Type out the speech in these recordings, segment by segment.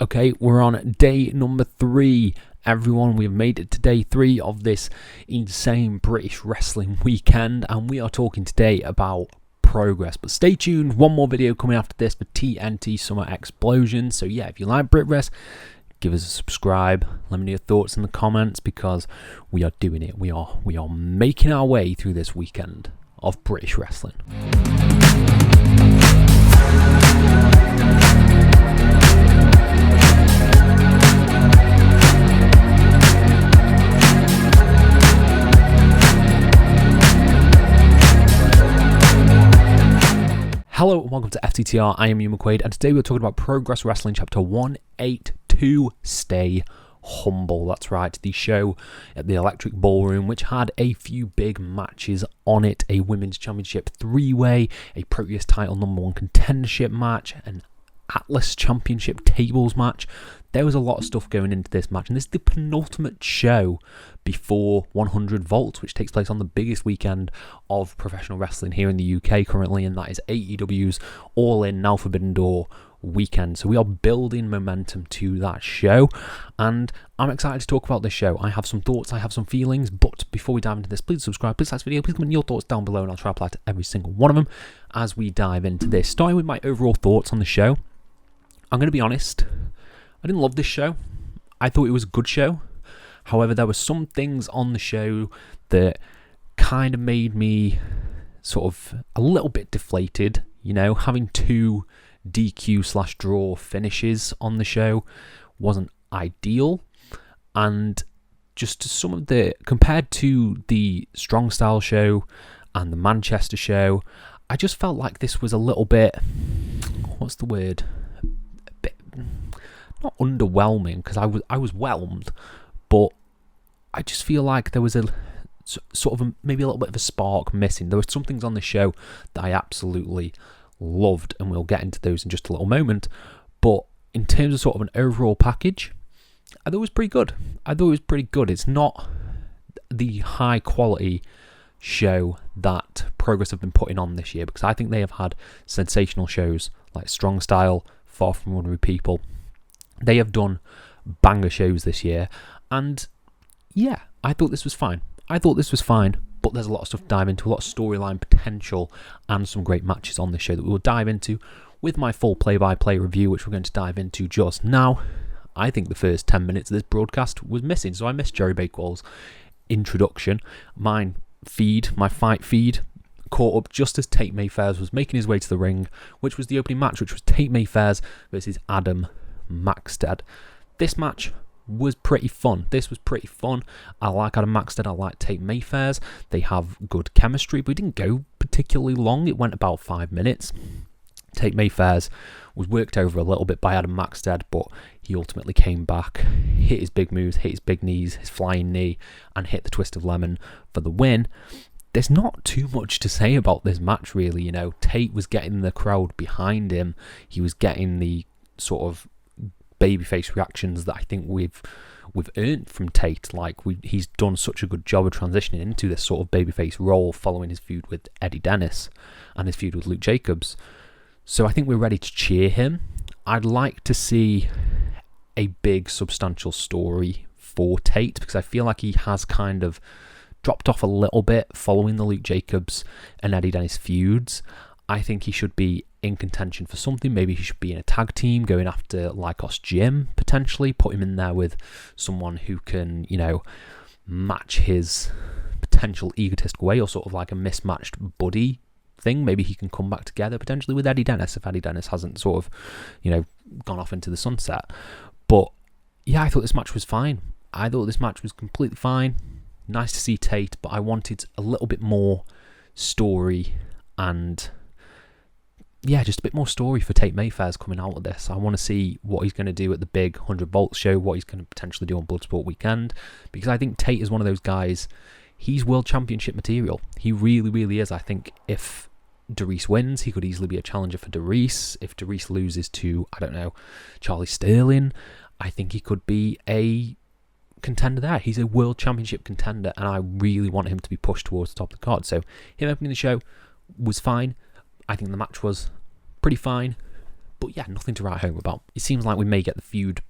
Okay, we're on day number 3. Everyone, we've made it to day 3 of this insane British wrestling weekend, and we are talking today about progress. But stay tuned, one more video coming after this for TNT Summer Explosion. So yeah, if you like Brit Rest, give us a subscribe. Let me know your thoughts in the comments, because we are doing it. We are making our way through this weekend of British wrestling. Hello and welcome to FTTR, I am Hugh McQuaid, and today we're talking about Progress Wrestling Chapter 182, Stay Humble. That's right, the show at the Electric Ballroom, which had a few big matches on it: a Women's Championship 3-way, a PROTEUS title #1 contendership match, an Atlas Championship tables match. There was a lot of stuff going into this match, and this is the penultimate show before 100 Volts, which takes place on the biggest weekend of professional wrestling here in the UK currently, and that is AEW's All In Now Forbidden Door weekend. So we are building momentum to that show, and I'm excited to talk about this show. I have some thoughts, I have some feelings, but before we dive into this, please subscribe, please like this video, please comment your thoughts down below, and I'll try to reply to every single one of them as we dive into this. Starting with my overall thoughts on the show, I'm going to be honest, I didn't love this show. I thought it was a good show. However, there were some things on the show that kind of made me sort of a little bit deflated. You know, having 2 DQ/draw finishes on the show wasn't ideal. And just some of the, compared to the Strong Style show and the Manchester show, I just felt like this was a little bit, what's the word? A bit, not underwhelming, because I was whelmed, but I just feel like there was a sort of maybe a little bit of a spark missing. There were some things on the show that I absolutely loved, and we'll get into those in just a little moment. But in terms of sort of an overall package, I thought it was pretty good. It's not the high quality show that Progress have been putting on this year, because I think they have had sensational shows like Strong Style, Far From Ordinary People. They have done banger shows this year, and yeah, I thought this was fine. But there's a lot of stuff to dive into, a lot of storyline potential, and some great matches on this show that we will dive into with my full play-by-play review, which we're going to dive into just now. I think the first 10 minutes of this broadcast was missing, so I missed Jerry Bakewell's introduction. My fight feed, caught up just as Tate Mayfairs was making his way to the ring, which was the opening match, which was Tate Mayfairs versus Adam Maxted. This match was pretty fun. I like Adam Maxted, I like Tate Mayfairs. They have good chemistry, but it didn't go particularly long. It went about 5 minutes. Tate Mayfairs was worked over a little bit by Adam Maxted, but he ultimately came back, hit his big moves, hit his big knees, his flying knee, and hit the twist of lemon for the win. There's not too much to say about this match, really. You know, Tate was getting the crowd behind him. He was getting the sort of babyface reactions that I think we've earned from Tate. Like, he's done such a good job of transitioning into this sort of babyface role following his feud with Eddie Dennis and his feud with Luke Jacobs. So I think we're ready to cheer him. I'd like to see a big substantial story for Tate, because I feel like he has kind of dropped off a little bit following the Luke Jacobs and Eddie Dennis feuds. I think he should be in contention for something. Maybe he should be in a tag team going after Lycos Jim, potentially. Put him in there with someone who can, you know, match his potential egotistical way, or sort of like a mismatched buddy thing. Maybe he can come back together potentially with Eddie Dennis, if Eddie Dennis hasn't sort of, you know, gone off into the sunset. But yeah, I thought this match was fine. I thought this match was completely fine. Nice to see Tate, but I wanted a little bit more story, and yeah, just a bit more story for Tate Mayfairs coming out of this. I want to see what he's going to do at the big 100 Volts show, what he's going to potentially do on Bloodsport weekend, because I think Tate is one of those guys, he's world championship material. He really, really is. I think if Deriess wins, he could easily be a challenger for Deriess. If Deriess loses to, I don't know, Charlie Sterling, I think he could be a contender there. He's a world championship contender, and I really want him to be pushed towards the top of the card. So him opening the show was fine. I think the match was pretty fine, But yeah, nothing to write home about. It seems like we may get the feud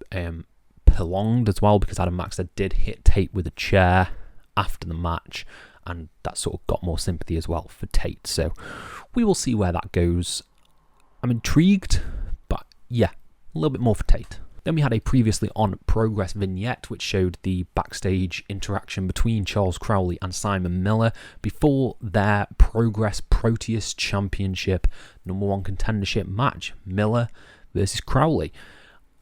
prolonged as well, because Adam Maxter did hit Tate with a chair after the match, and that sort of got more sympathy as well for Tate. So we will see where that goes. I'm intrigued, but yeah, a little bit more for Tate. Then we had a previously on Progress vignette which showed the backstage interaction between Charles Crowley and Simon Miller before their Progress PROTEUS Championship #1 contendership match, Miller versus Crowley.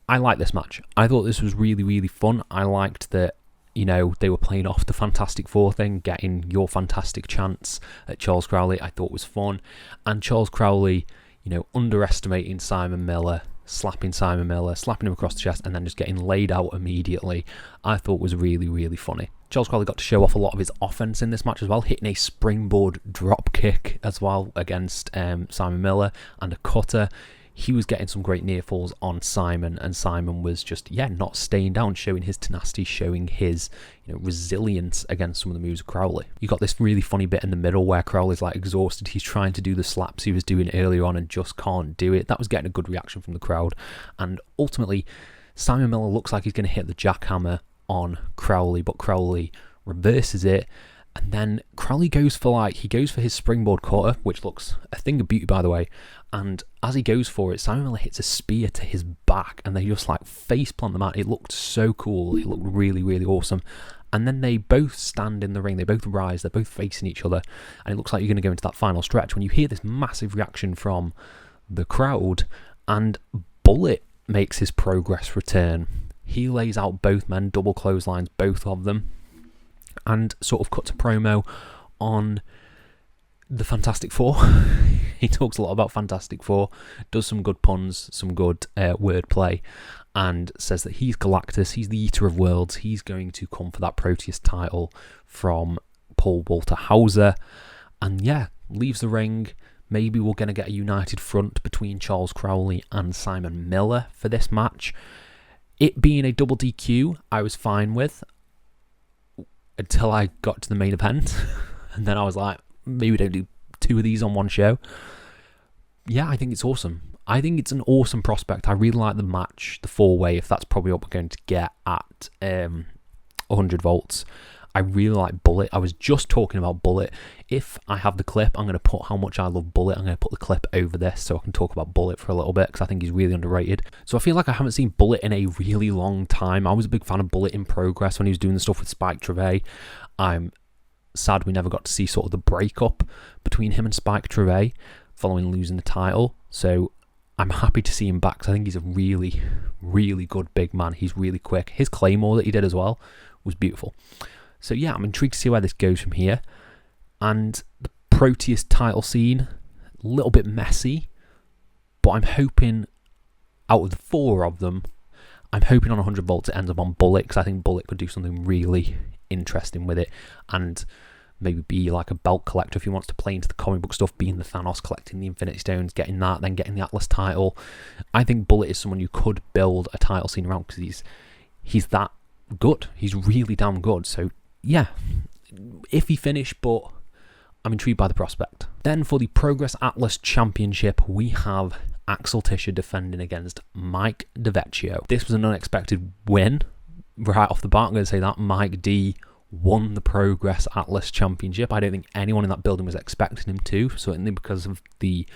I like this match. I thought this was really, really fun. I liked that, you know, they were playing off the Fantastic Four thing, getting your fantastic chance at Charles Crowley. I thought was fun. And Charles Crowley, you know, underestimating Simon Miller, slapping Simon Miller, slapping him across the chest, and then just getting laid out immediately, I thought was really, really funny. Charles Crowley got to show off a lot of his offense in this match as well, hitting a springboard drop kick as well against Simon Miller, and a cutter. He was getting some great near falls on Simon, and Simon was just, not staying down, showing his tenacity, showing his, resilience against some of the moves of Crowley. You got this really funny bit in the middle where Crowley's like exhausted. He's trying to do the slaps he was doing earlier on and just can't do it. That was getting a good reaction from the crowd. And ultimately, Simon Miller looks like he's going to hit the jackhammer on Crowley, but Crowley reverses it. And then Crowley goes for his springboard cutter, which looks a thing of beauty, by the way. And as he goes for it, Simon Miller hits a spear to his back, and they just face plant the mat. It looked so cool. It looked really, really awesome. And then they both stand in the ring. They both rise. They're both facing each other. And it looks like you're going to go into that final stretch when you hear this massive reaction from the crowd. And Bullet makes his Progress return. He lays out both men, double clotheslines, both of them, and sort of cuts a promo on the Fantastic Four. He talks a lot about Fantastic Four, does some good puns, some good wordplay, and says that he's Galactus, he's the Eater of Worlds, he's going to come for that Proteus title from Paul Walter Hauser, and leaves the ring. Maybe we're going to get a united front between Charles Crowley and Simon Miller for this match. It being a double DQ, I was fine with, until I got to the main event, and then I was like, maybe we don't do 2 of these on one show. Yeah, I think it's awesome. I think it's an awesome prospect. I really like the match, the 4-way, if that's probably what we're going to get at 100 volts. I really like Bullet. I was just talking about Bullet. If I have the clip, I'm going to put how much I love Bullet. I'm going to put the clip over this so I can talk about Bullet for a little bit, because I think he's really underrated. So I feel like I haven't seen Bullet in a really long time. I was a big fan of Bullet in Progress when he was doing the stuff with Spike Trevay. I'm sad we never got to see sort of the breakup between him and Spike Trevay following losing the title. So I'm happy to see him back, because I think he's a really, really good big man. He's really quick. His Claymore that he did as well was beautiful. So yeah, I'm intrigued to see where this goes from here. And the Proteus title scene, a little bit messy, but I'm hoping out of the 4 of them, I'm hoping on 100 volts it ends up on Bullet, because I think Bullet could do something really interesting with it, and maybe be like a belt collector if he wants to play into the comic book stuff, being the Thanos, collecting the Infinity Stones, getting that, then getting the Atlas title. I think Bullet is someone you could build a title scene around, because he's that good. He's really damn good. So yeah, iffy finish, but I'm intrigued by the prospect. Then for the Progress Atlas Championship, we have Axel Tischer defending against Mike DiVecchio. This was an unexpected win. Right off the bat, I'm going to say that Mike D won the Progress Atlas Championship. I don't think anyone in that building was expecting him to, certainly because of the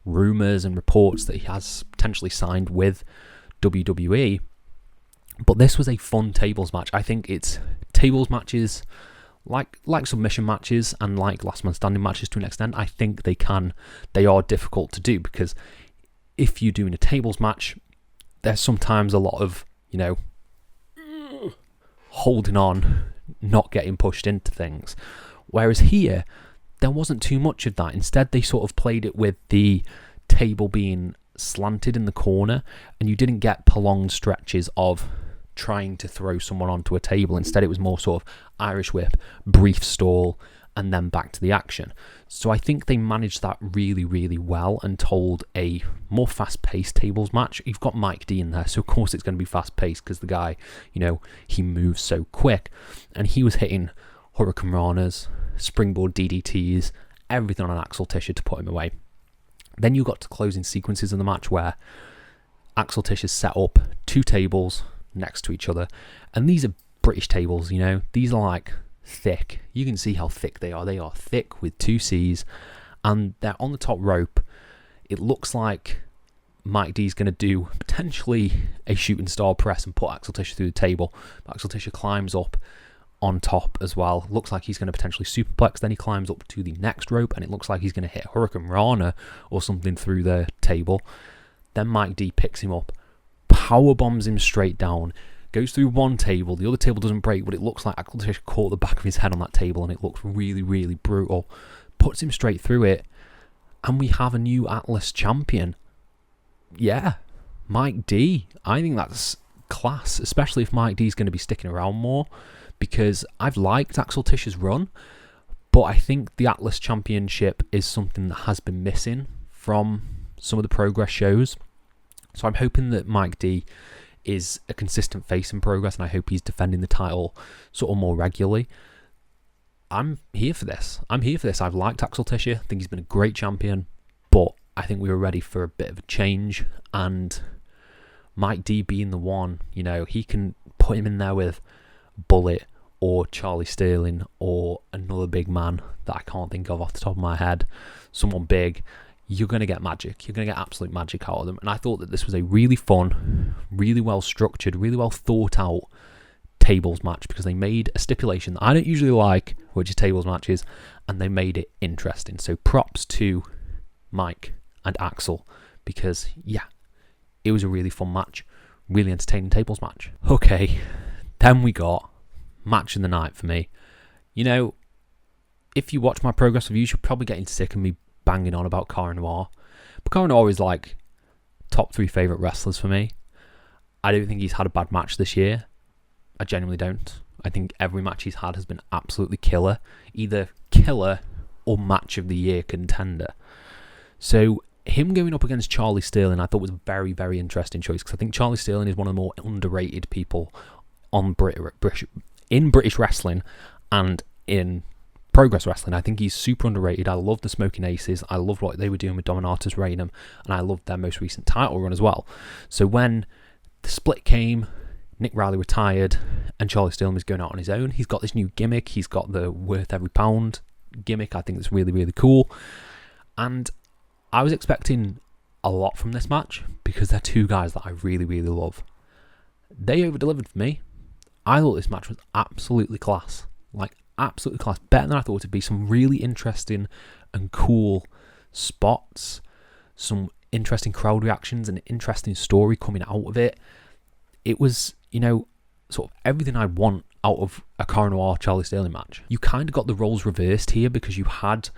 rumours and reports that he has potentially signed with WWE. But this was a fun tables match. I think it's tables matches, like submission matches and like last man standing matches to an extent. I think they are difficult to do, because if you're doing a tables match, there's sometimes a lot of, holding on, not getting pushed into things. Whereas here, there wasn't too much of that. Instead, they sort of played it with the table being slanted in the corner, and you didn't get prolonged stretches of trying to throw someone onto a table. Instead, it was more sort of Irish whip, brief stall, and then back to the action. So I think they managed that really, really well and told a more fast-paced tables match. You've got Mike D in there, so of course it's going to be fast-paced, because the guy, he moves so quick. And he was hitting Hurricane Ranas, springboard DDTs, everything on Axel Tischer to put him away. Then you got to closing sequences of the match where Axel Tish has set up 2 tables next to each other, and these are British tables, you know, these are like thick. You can see how thick they are. They are thick with 2 C's, and they're on the top rope. It looks like Mike D's going to do potentially a shooting star press and put Axel Tischer through the table. But Axel Tischer climbs up on top as well. Looks like he's going to potentially superplex. Then he climbs up to the next rope, and it looks like he's going to hit Hurricane Rana or something through the table. Then Mike D picks him up, power bombs him straight down, goes through one table. The other table doesn't break, but it looks like Axel Tischer caught the back of his head on that table, and it looks really, really brutal. Puts him straight through it, and we have a new Atlas champion. Yeah, Mike D. I think that's class, especially if Mike D is going to be sticking around more, because I've liked Axel Tischer's run, but I think the Atlas Championship is something that has been missing from some of the Progress shows. So I'm hoping that Mike D is a consistent face in Progress, and I hope he's defending the title sort of more regularly. I'm here for this. I've liked Axel Tischer. I think he's been a great champion, but I think we were ready for a bit of a change, and Mike D being the one, you know, he can put him in there with Bullet or Charlie Sterling or another big man that I can't think of off the top of my head, someone big. You're going to get magic. You're going to get absolute magic out of them. And I thought that this was a really fun, really well structured, really well thought out tables match, because they made a stipulation that I don't usually like, which is tables matches, and they made it interesting. So props to Mike and Axel, because yeah, it was a really fun match, really entertaining tables match. Okay, then we got match of the night for me. You know, if you watch my Progress reviews, you're probably getting sick of me banging on about Cara Noir, but Cara Noir is like top 3 favourite wrestlers for me. I don't think he's had a bad match this year. I genuinely don't. I think every match he's had has been absolutely killer, either killer or match of the year contender. So him going up against Charlie Sterling, I thought was a very, very interesting choice, because I think Charlie Sterling is one of the more underrated people on British wrestling and in Progress wrestling. I think he's super underrated. I love the Smoking Aces. I love what they were doing with Dominatus Regnum, and I loved their most recent title run as well. So when the split came, Nick Riley retired, and Charlie Sterling was going out on his own. He's got this new gimmick. He's got the worth every pound gimmick. I think it's really, really cool. And I was expecting a lot from this match, because they're 2 guys that I really, really love. They over-delivered for me. I thought this match was absolutely class. Like, absolutely class. Better than I thought it would be. Some really interesting and cool spots. Some interesting crowd reactions and interesting story coming out of it. It was, you know, sort of everything I want out of a Cara Noir Charlie Sterling match. You kind of got the roles reversed here, because you had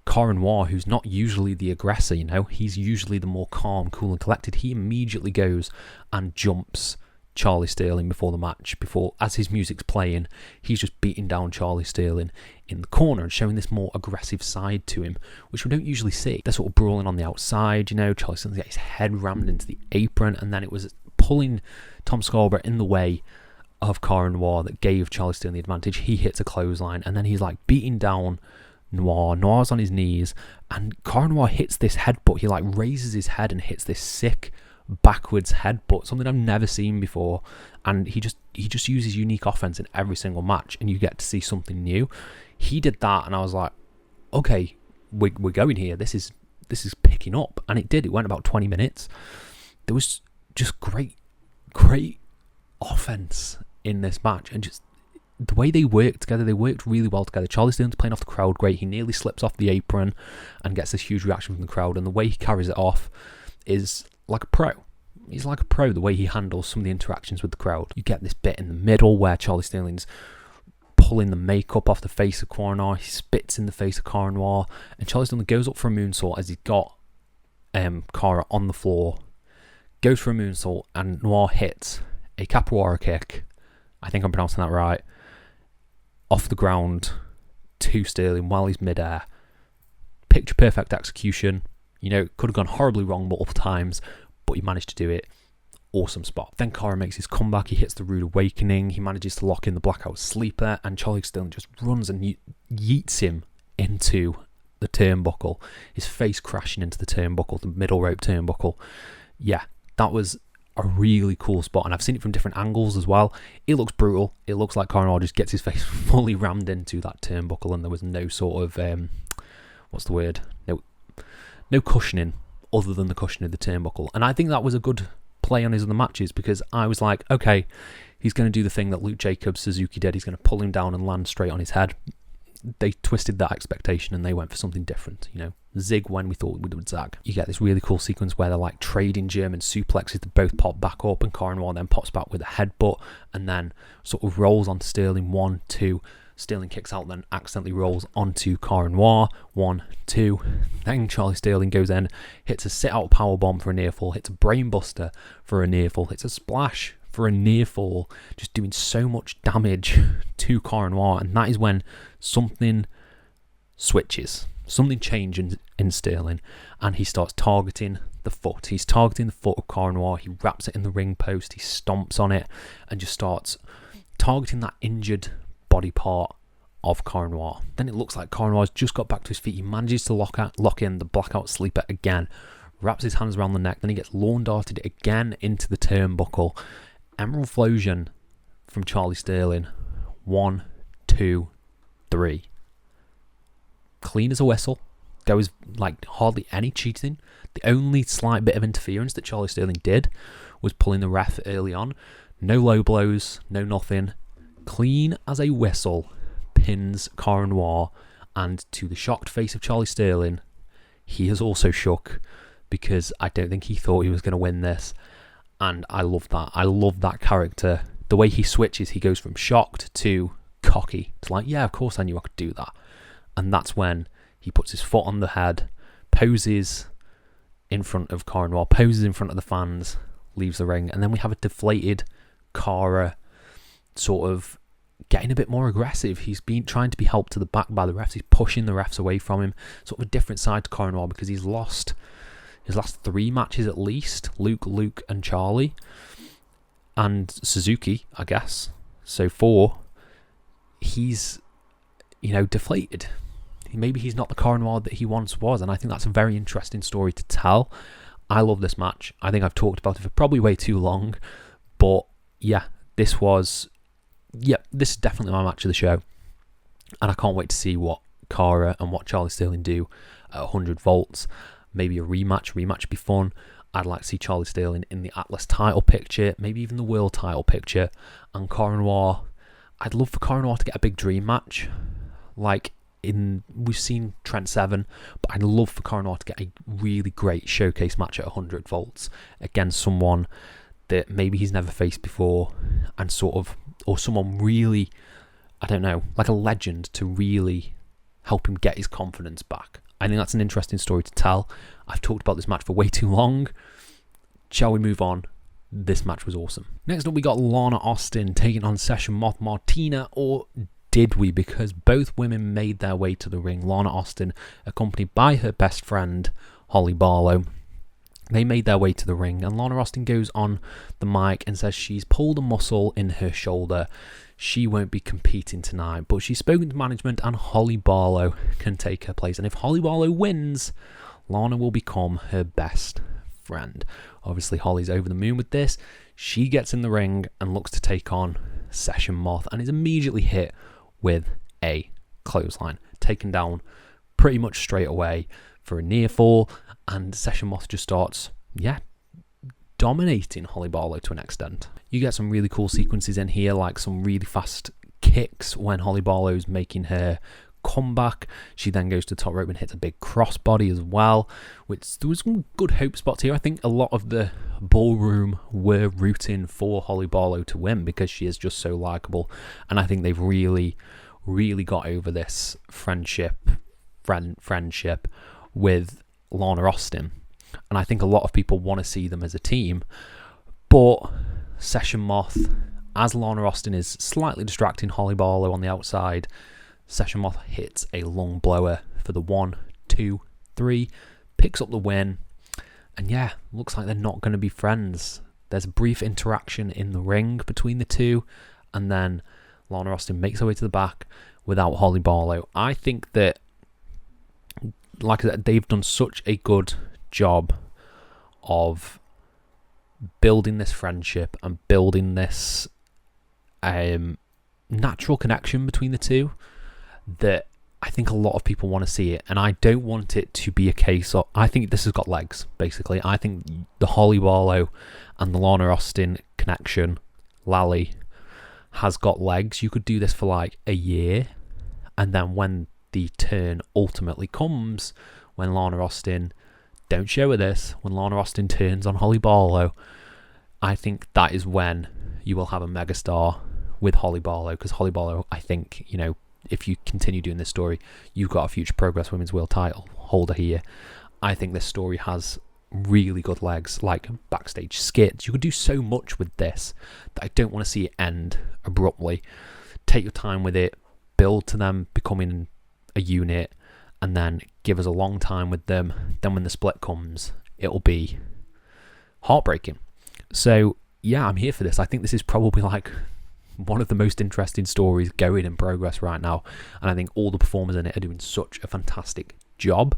Cara Noir, who's not usually the aggressor, you know, he's usually the more calm, cool and collected. He immediately goes and jumps Charlie Sterling before the match. As his music's playing, he's just beating down Charlie Sterling in the corner and showing this more aggressive side to him, which we don't usually see. They're sort of brawling on the outside, you know, Charlie Sterling's got his head rammed into the apron, and then it was pulling Tom Scarborough in the way of Cara Noir that gave Charlie Sterling the advantage. He hits a clothesline, and then he's like beating down Noir. Noir's on his knees, and Cara Noir hits this headbutt. He like raises his head and hits this sick backwards headbutt, something I've never seen before. And he just uses unique offense in every single match, and you get to see something new. He did that, and I was like, okay, we're going here. This is picking up, and it did. It went about 20 minutes. There was just great offense in this match, and just the way they worked together, they worked really well together. Charlie Sterling's playing off the crowd great. He nearly slips off the apron and gets this huge reaction from the crowd, and the way he carries it off is like a pro. He's like a pro, the way he handles some of the interactions with the crowd. You get this bit in the middle where Charlie Sterling's pulling the makeup off the face of Cara Noir. He spits in the face of Cara Noir, and Charlie Sterling goes up for a moonsault as he's got Cara on the floor, goes for a moonsault, and Noir hits a capoeira kick, I think I'm pronouncing that right, off the ground to Sterling while he's midair. Picture perfect execution. You know, could have gone horribly wrong multiple times, but he managed to do it. Awesome spot. Then Cara makes his comeback. He hits the Rude Awakening. He manages to lock in the Blackout Sleeper, and Charlie Sterling just runs and yeets him into the turnbuckle. His face crashing into the turnbuckle, the middle rope turnbuckle. Yeah, That was a really cool spot, and I've seen it from different angles as well. It looks brutal. It looks like Coron Wall just gets his face fully rammed into that turnbuckle, and there was no sort of what's the word? No cushioning other than the cushion of the turnbuckle. And I think that was a good play on his other matches, because I was like, okay, he's going to do the thing that Luke Jacobs Suzuki did. He's going to pull him down and land straight on his head. They twisted that expectation and they went for something different, zig when we thought we would zag. You get this really cool sequence where they're like trading German suplexes to both pop back up, and Coron Wall then pops back with a headbutt and then sort of rolls onto Sterling. 1, 2. Sterling kicks out, then accidentally rolls onto Coron Wall. 1, 2. Then Charlie Sterling goes in, hits a sit-out powerbomb for a near fall, hits a brainbuster for a near fall, hits a splash for a near fall, just doing so much damage to Coron Wall. And that is when something switches. Something changes in Sterling, and he starts targeting the foot. He's targeting the foot of Coron Wall. He wraps it in the ring post. He stomps on it and just starts targeting that injured body part of Coron Wall. Then it looks like Coron Wall's just got back to his feet. He manages to lock in the blackout sleeper again, wraps his hands around the neck. Then he gets lawn darted again into the turnbuckle. Emerald Flosion from Charlie Sterling. 1, 2, 3. Clean as a whistle. There was like hardly any cheating. The only slight bit of interference that Charlie Sterling did was pulling the ref early on. No low blows, no nothing. Clean as a whistle, pins Coron Wall, and to the shocked face of Charlie Sterling, he is also shook, because I don't think he thought he was going to win this. And I love that. I love that character. The way he switches, he goes from shocked to cocky. It's like, yeah, of course I knew I could do that. And that's when he puts his foot on the head, poses in front of Coron Wall, poses in front of the fans, leaves the ring. And then we have a deflated Cara sort of getting a bit more aggressive. He's been trying to be helped to the back by the refs. He's pushing the refs away from him. Sort of a different side to Coron Wall, because he's lost his last 3 matches at least. Luke, and Charlie. And Suzuki, I guess. So 4. He's, deflated. Maybe he's not the Coron Wall that he once was, and I think that's a very interesting story to tell. I love this match. I think I've talked about it for probably way too long, but yeah, this is definitely my match of the show, and I can't wait to see what Cara and what Charlie Sterling do at 100 volts. Maybe a rematch would be fun. I'd like to see Charlie Sterling in the Atlas title picture, maybe even the world title picture, and Coron Wall. I'd love for Coron Wall to get a big dream match, we've seen Trent Seven, but I'd love for Coron Wall to get a really great showcase match at 100 volts against someone that maybe he's never faced before, and or someone really, I don't know, like a legend to really help him get his confidence back. I think that's an interesting story to tell. I've talked about this match for way too long. Shall we move on? This match was awesome. Next up, we got Lana Austin taking on Session Moth Martina, or did we? Because both women made their way to the ring. Lana Austin, accompanied by her best friend, Holly Barlow. They made their way to the ring, and Lana Austin goes on the mic and says she's pulled a muscle in her shoulder. She won't be competing tonight, but she's spoken to management and Holly Barlow can take her place. And if Holly Barlow wins, Lana will become her best friend. Obviously, Holly's over the moon with this. She gets in the ring and looks to take on Session Moth, and is immediately hit with a clothesline, taken down pretty much straight away for a near fall, and Session Moth just starts, dominating Holly Barlow to an extent. You get some really cool sequences in here, like some really fast kicks when Holly Barlow's making her comeback. She then goes to the top rope and hits a big crossbody as well, which there was some good hope spots here. I think a lot of the ballroom were rooting for Holly Barlow to win because she is just so likable, and I think they've really got over this friendship with Lana Austin, and I think a lot of people want to see them as a team. But Session Moth, as Lana Austin is slightly distracting Holly Barlow on the outside, Session Moth hits a lung blower for the 1, 2, 3, picks up the win, and looks like they're not going to be friends. There's a brief interaction in the ring between the two, and then Lana Austin makes her way to the back without Holly Barlow. I think that, like I said, they've done such a good job of building this friendship and building this natural connection between the two that I think a lot of people want to see it, and I don't want it to be a case of, I think this has got legs, basically. I think the Holly Barlow and the Lana Austin connection, Lallie, has got legs. You could do this for like a year, and then when the turn ultimately comes, when Lana Austin, don't show her this, when Lana Austin turns on Holly Barlow, I think that is when you will have a megastar with Holly Barlow, because Holly Barlow, I think, you know, if you continue doing this story, you've got a future Progress Women's World title holder here. I think this story has really good legs, like backstage skits. You could do so much with this that I don't want to see it end abruptly. Take your time with it, build to them becoming a unit, and then give us a long time with them. Then when the split comes, it'll be heartbreaking. So yeah, I'm here for this. I think this is probably like one of the most interesting stories going in Progress right now, and I think all the performers in it are doing such a fantastic job.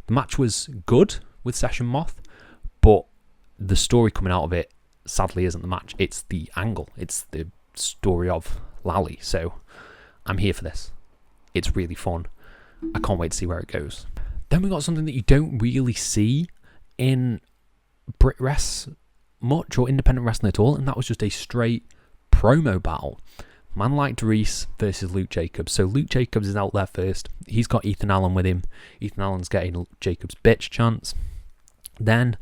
The match was good with Session Moth, but the story coming out of it sadly isn't the match, it's the angle, it's the story of Lallie. So I'm here for this. It's really fun. I can't wait to see where it goes. Then we got something that you don't really see in Brit Rest much, or independent wrestling at all, and that was just a straight promo battle. Man Like Deriess versus Luke Jacobs. So Luke Jacobs is out there first. He's got Ethan Allen with him. Ethan Allen's getting Jacobs' bitch chance. Then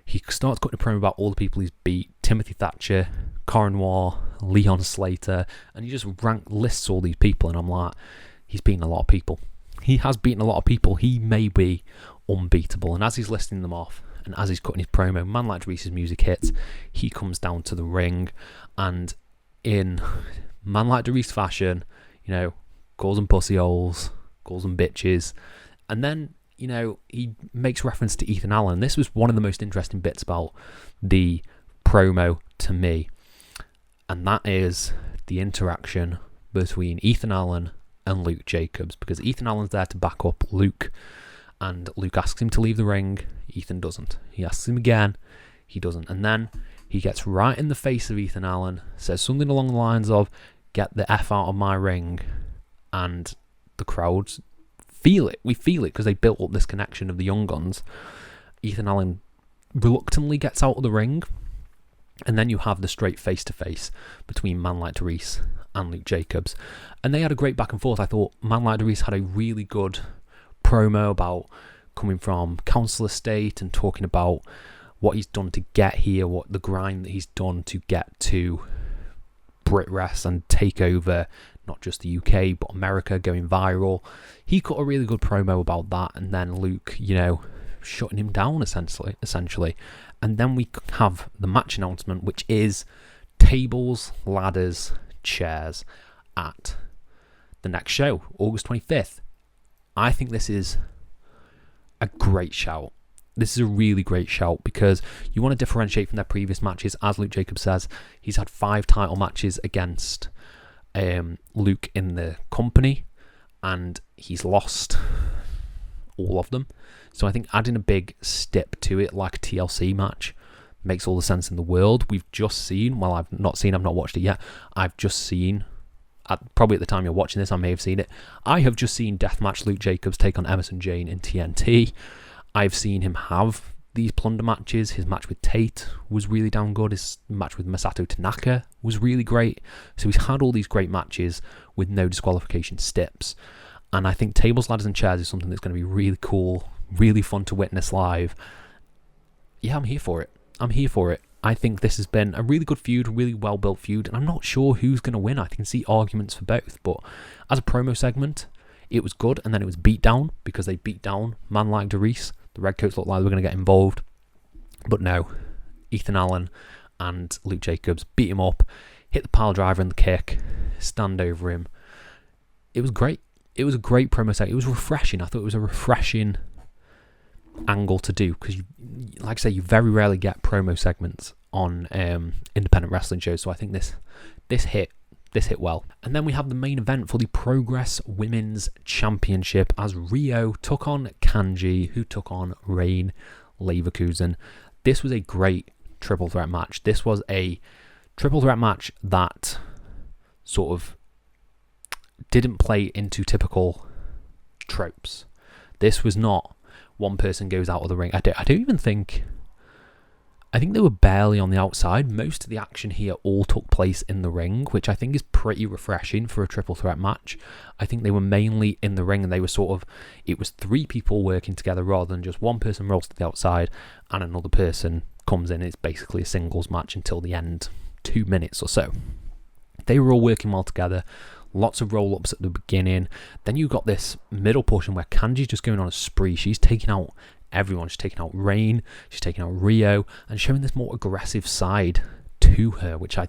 he starts cutting a promo about all the people he's beat. Timothy Thatcher, Corin Noir, Leon Slater, and he just lists all these people, and I'm like, he's beaten a lot of people. He has beaten a lot of people. He may be unbeatable. And as he's listing them off, and as he's cutting his promo, Man Like Deriess' music hits. He comes down to the ring, and in Man Like Deriess fashion, you know, calls them pussy holes, calls them bitches, and then, you know, he makes reference to Ethan Allen. This was one of the most interesting bits about the promo to me, and that is the interaction between Ethan Allen and Luke Jacobs, because Ethan Allen's there to back up Luke, and Luke asks him to leave the ring. Ethan doesn't. He asks him again. He doesn't. And then he gets right in the face of Ethan Allen, says something along the lines of, "Get the F out of my ring." And the crowds feel it. We feel it because they built up this connection of the Young Guns. Ethan Allen reluctantly gets out of the ring. And then you have the straight face-to-face between Man Like Deriess and Luke Jacobs. And they had a great back and forth. I thought Man Like Deriess had a really good promo about coming from council estate and talking about what he's done to get here, what the grind that he's done to get to Brit Rest and take over not just the UK but America, going viral. He cut a really good promo about that, and then Luke, you know, shutting him down essentially. And then we have the match announcement, which is tables, ladders, chairs at the next show, August 25th. I think this is a great shout. This is a really great shout because you want to differentiate from their previous matches. As Luke Jacobs says, he's had 5 title matches against Luke in the company, and he's lost all of them. So I think adding a big stip to it, like a TLC match, makes all the sense in the world. We've just seen, well, I've not watched it yet. I've just seen, probably at the time you're watching this, I may have seen it. I have just seen Deathmatch Luke Jacobs take on Emerson Jane in TNT. I've seen him have these plunder matches. His match with Tate was really damn good. His match with Masato Tanaka was really great. So he's had all these great matches with no disqualification steps. And I think tables, ladders and chairs is something that's going to be really cool, really fun to witness live. Yeah, I'm here for it. I think this has been a really good feud, really well-built feud, and I'm not sure who's going to win. I can see arguments for both, but as a promo segment, it was good, and then it was beat down because they beat down Man Like Deriess. The Redcoats looked like they were going to get involved, but no. Ethan Allen and Luke Jacobs beat him up, hit the pile driver and the kick, stand over him. It was great. It was a great promo segment. It was refreshing. I thought it was a refreshing angle to do because, like I say, you very rarely get promo segments on independent wrestling shows. So I think this hit well. And then we have the main event for the Progress Women's Championship as Rio took on Kanji, who took on Rain Leverkusen. This was a great triple threat match. This was a triple threat match that sort of didn't play into typical tropes. This was not one person goes out of the ring. I don't even think... I think they were barely on the outside. Most of the action here all took place in the ring, which I think is pretty refreshing for a triple threat match. I think they were mainly in the ring, and they were sort of... It was 3 people working together rather than just one person rolls to the outside and another person comes in. It's basically a singles match until the end, 2 minutes or so. They were all working well together. Lots of roll-ups at the beginning. Then you got this middle portion where Kanji's just going on a spree. She's taking out everyone. She's taking out Rain. She's taking out Rio and showing this more aggressive side to her, which I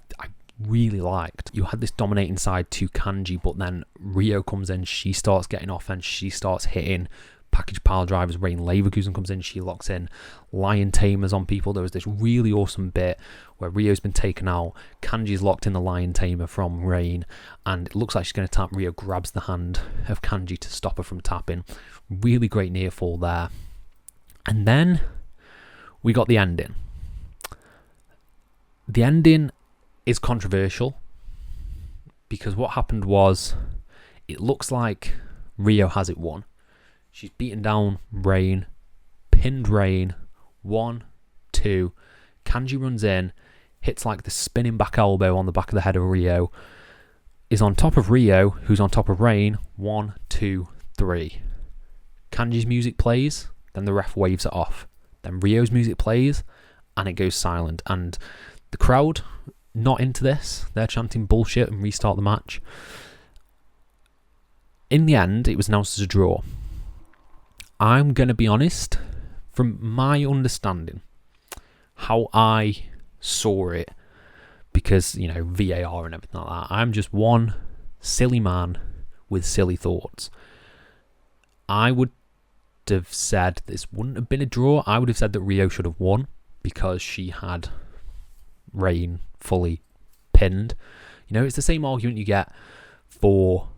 really liked. You had this dominating side to Kanji, but then Rio comes in. She starts getting offense. She starts hitting package pile drivers. Rain Leverkusen comes in. She locks in lion tamers on people. There was this really awesome bit where Rio's been taken out. Kanji's locked in the lion tamer from Rain, and it looks like she's going to tap. Rio grabs the hand of Kanji to stop her from tapping. Really great near fall there. And then we got the ending. The ending is controversial because what happened was it looks like Rio has it won. She's beaten down Rain, pinned Rain, 1, 2. Kanji runs in, hits like the spinning back elbow on the back of the head of Rio, is on top of Rio, who's on top of Rain, 1, 2, 3. Kanji's music plays, then the ref waves it off. Then Rio's music plays, and it goes silent. And the crowd, not into this. They're chanting bullshit and restart the match. In the end, it was announced as a draw. I'm going to be honest, from my understanding, how I saw it, because, you know, VAR and everything like that, I'm just one silly man with silly thoughts. I would have said this wouldn't have been a draw. I would have said that Rio should have won because she had Rain fully pinned. You know, it's the same argument you get for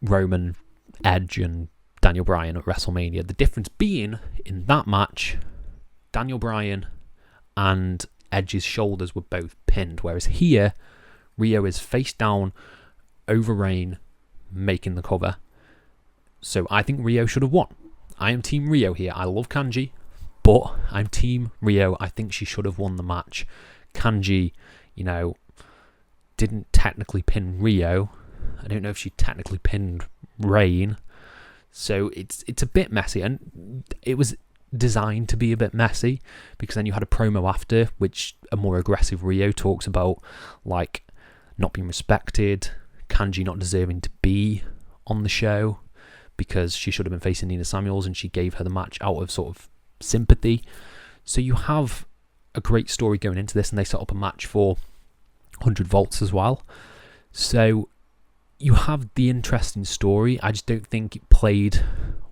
Roman, Edge and Daniel Bryan at WrestleMania. The difference being, in that match, Daniel Bryan and Edge's shoulders were both pinned, whereas here, Rio is face down over Rain, making the cover. So I think Rio should have won. I am Team Rio here. I love Kanji, but I'm Team Rio. I think she should have won the match. Kanji, you know, didn't technically pin Rio. I don't know if she technically pinned Rain. So it's a bit messy, and it was designed to be a bit messy because then you had a promo after, which a more aggressive Rio talks about, like, not being respected, Kanji not deserving to be on the show because she should have been facing Nina Samuels, and she gave her the match out of sort of sympathy. So you have a great story going into this, and they set up a match for 100 volts as well. So you have the interesting story. I just don't think it played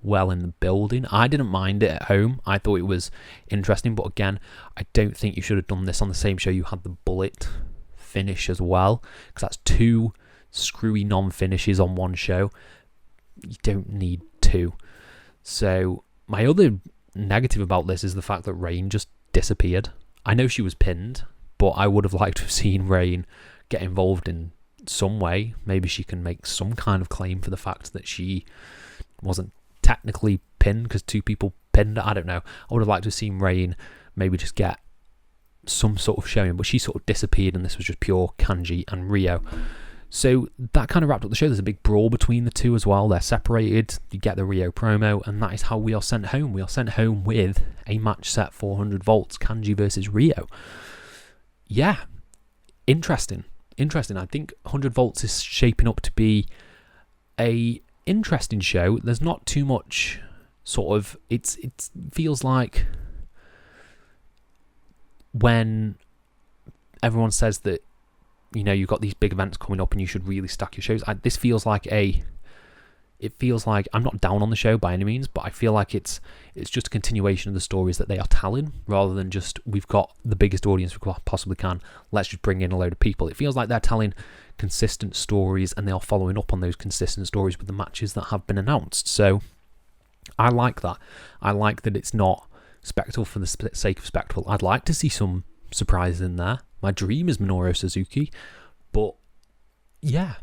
well in the building. I didn't mind it at home. I thought it was interesting, but again, I don't think you should have done this on the same show. You had the bullet finish as well, because that's 2 screwy non-finishes on one show. You don't need 2. So my other negative about this is the fact that Rain just disappeared. I know she was pinned, but I would have liked to have seen Rain get involved in some way. Maybe she can make some kind of claim for the fact that she wasn't technically pinned because 2 people pinned her. I don't know. I would have liked to have seen Rain maybe just get some sort of showing, but she sort of disappeared, and this was just pure Kanji and Rio. So that kind of wrapped up the show. There's a big brawl between the 2 as well. They're separated. You get the Rio promo, and that is how we are sent home. We are sent home with a match set for 100 volts, Kanji versus Rio. Yeah, interesting. I think 100 volts is shaping up to be a interesting show. There's not too much sort of... It feels like when everyone says that, you know, you've got these big events coming up and you should really stack your shows. This feels like it feels like, I'm not down on the show by any means, but I feel like it's just a continuation of the stories that they are telling, rather than just, we've got the biggest audience we possibly can, let's just bring in a load of people. It feels like they're telling consistent stories, and they are following up on those consistent stories with the matches that have been announced. So I like that. I like that it's not spectacle for the sake of spectacle. I'd like to see some surprises in there. My dream is Minoru Suzuki, but yeah,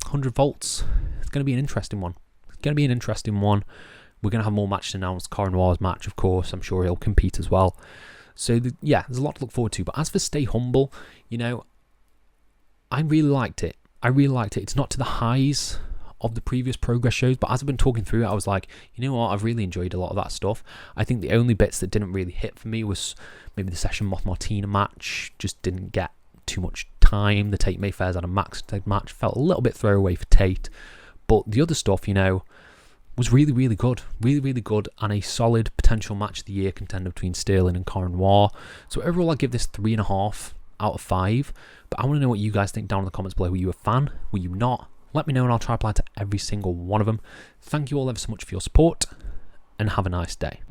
100 volts. It's going to be an interesting one. We're going to have more matches announced. Cara Noir's match, of course. I'm sure he'll compete as well. So, yeah, there's a lot to look forward to. But as for Stay Humble, you know, I really liked it. It's not to the highs of the previous Progress shows, but as I've been talking through it, I was like, you know what, I've really enjoyed a lot of that stuff. I think the only bits that didn't really hit for me was maybe the Session Moth Martina match. Just didn't get too much time. The Tate Mayfair's had a max match. Felt a little bit throwaway for Tate. But the other stuff, you know, was really, really good. Really, really good, and a solid potential match of the year contender between Sterling and Cara Noir. So overall, I give this 3.5 out of 5. But I want to know what you guys think down in the comments below. Were you a fan? Were you not? Let me know and I'll try to apply to every single one of them. Thank you all ever so much for your support, and have a nice day.